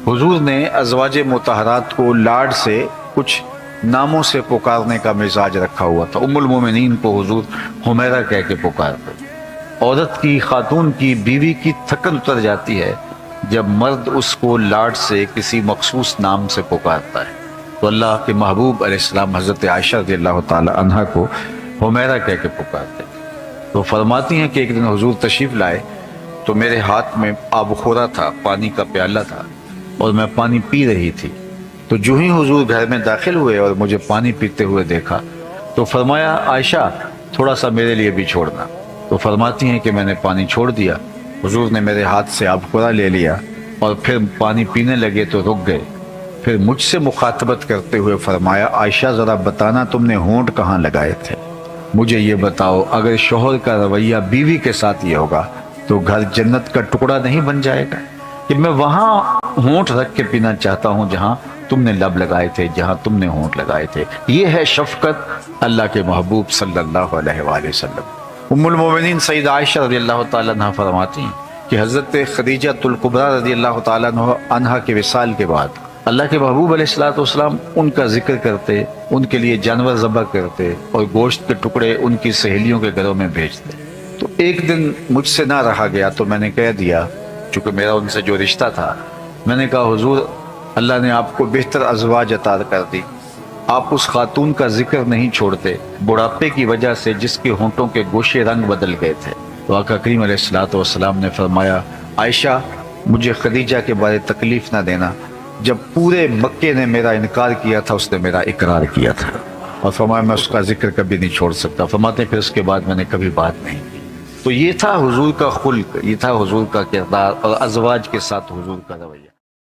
حضور نے ازواج مطہرات کو لاڈ سے کچھ ناموں سے پکارنے کا مزاج رکھا ہوا تھا۔ ام المومنین کو حضور حمیرہ کہہ کے پکارتے۔ عورت کی، خاتون کی، بیوی کی تھکن اتر جاتی ہے جب مرد اس کو لاڈ سے کسی مخصوص نام سے پکارتا ہے۔ تو اللہ کے محبوب علیہ السلام حضرت عائشہ رضی اللہ تعالی عنہا کو حمیرہ کہہ کے پکارتے۔ تو فرماتی ہیں کہ ایک دن حضور تشریف لائے تو میرے ہاتھ میں آب خورا تھا، پانی کا پیالہ تھا، اور میں پانی پی رہی تھی۔ تو جو ہی حضور گھر میں داخل ہوئے اور مجھے پانی پیتے ہوئے دیکھا تو فرمایا عائشہ تھوڑا سا میرے لیے بھی چھوڑنا۔ تو فرماتی ہیں کہ میں نے پانی چھوڑ دیا۔ حضور نے میرے ہاتھ سے آب خورا لے لیا اور پھر پانی پینے لگے تو رک گئے۔ پھر مجھ سے مخاطبت کرتے ہوئے فرمایا عائشہ ذرا بتانا تم نے ہونٹ کہاں لگائے تھے؟ مجھے یہ بتاؤ اگر شوہر کا رویہ بیوی کے ساتھ یہ ہوگا تو گھر جنت کا ٹکڑا نہیں بن جائے گا کہ میں وہاں ہونٹ رکھ کے پینا چاہتا ہوں جہاں تم نے لب لگائے تھے، جہاں تم نے ہونٹ لگائے تھے۔ یہ ہے شفقت اللہ کے محبوب صلی اللہ علیہ وآلہ وسلم۔ ام المومنین سیدہ عائشہ رضی اللہ تعالی عنہ فرماتی ہیں کہ حضرت خدیجہ الکبریٰ رضی اللہ تعالی عنہ کے وصال کے بعد اللہ کے محبوب علیہ الصلوۃ والسلام ان کا ذکر کرتے، ان کے لیے جانور ذبح کرتے اور گوشت کے ٹکڑے ان کی سہیلیوں کے گھروں میں بھیجتے۔ تو ایک دن مجھ سے نہ رہا گیا تو میں نے کہہ دیا، چونکہ میرا ان سے جو رشتہ تھا، میں نے کہا حضور اللہ نے آپ کو بہتر ازواج عطا کر دی، آپ اس خاتون کا ذکر نہیں چھوڑتے بڑھاپے کی وجہ سے جس کے ہونٹوں کے گوشے رنگ بدل گئے تھے۔ تو آقا کریم علیہ الصلوۃ والسلام نے فرمایا عائشہ مجھے خدیجہ کے بارے تکلیف نہ دینا، جب پورے مکے نے میرا انکار کیا تھا اس نے میرا اقرار کیا تھا، اور فرمایا میں اس کا ذکر کبھی نہیں چھوڑ سکتا۔ فرماتے پھر اس کے بعد میں نے کبھی بات نہیں کی۔ تو یہ تھا حضور کا خلق، یہ تھا حضور کا کردار اور ازواج کے ساتھ حضور کا رویہ۔